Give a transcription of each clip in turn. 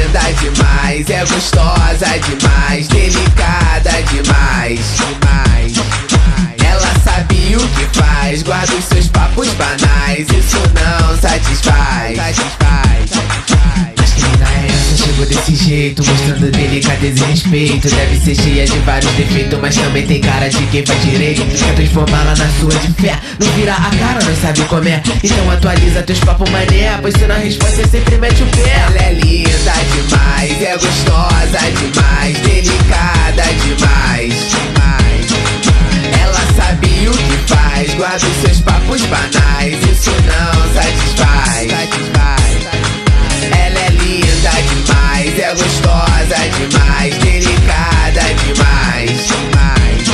linda demais, é gostosa demais, delicada demais, demais. Ela sabe o que faz, guarda os seus papos banais, isso não satisfaz. Mas que mina é essa? Chegou desse jeito, mostrando delicadeza e respeito. Deve ser cheia de vários defeitos, mas também tem cara de quem faz direito. Quer transformá-la na sua de fé, não vira a cara, não sabe como é. Então atualiza teus papos mané, pois se na resposta você sempre mete o pé. Ela é linda demais, é gostosa demais, delicada demais, demais. Ela sabe o que faz, guarda os seus papos banais, isso não satisfaz. Ela é linda demais, é gostosa demais, delicada demais, demais.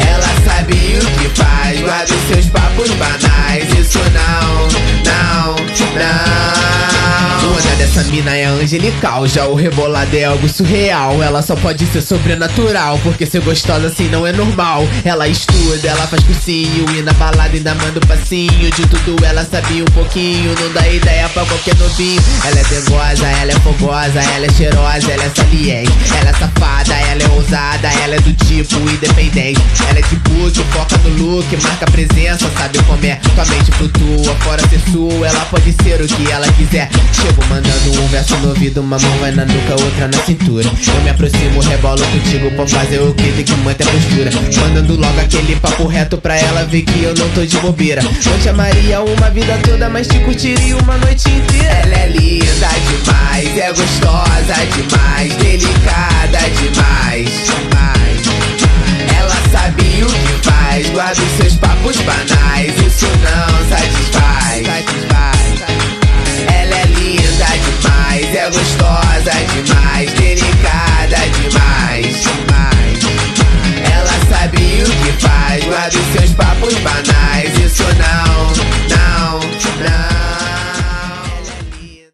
Ela sabe o que faz, guarda os seus papos banais, isso não. Dona dessa mina é angelical, já o rebolado é algo surreal. Ela só pode ser sobrenatural, porque ser gostosa assim não é normal. Ela estuda, ela faz cursinho, e na balada ainda manda um passinho. De tudo ela sabia um pouquinho, não dá ideia pra qualquer novinho. Ela é dengosa, ela é fogosa, ela é cheirosa, ela é saliente. Ela é safada, ela é ousada, ela é do tipo independente. Ela é de book, foca no look, marca presença, sabe como é. Tua mente flutua, fora ser sua, ela pode ser o que ela quiser. Chego mandando um verso no ouvido, uma mão vai na nuca, outra na cintura. Eu me aproximo, rebolo contigo pra fazer o que tem que manter a postura. Mandando logo aquele papo reto pra ela ver que eu não tô de bobeira. Não te amaria uma vida toda, mas te curtiria uma noite inteira. Ela é linda demais, é gostosa demais, delicada demais, demais. Ela sabe o que faz, guarda os seus papos banais, isso não satisfaz. Ela é linda demais, é gostosa demais, delicada demais, demais. Ela sabe o que faz, guarda os seus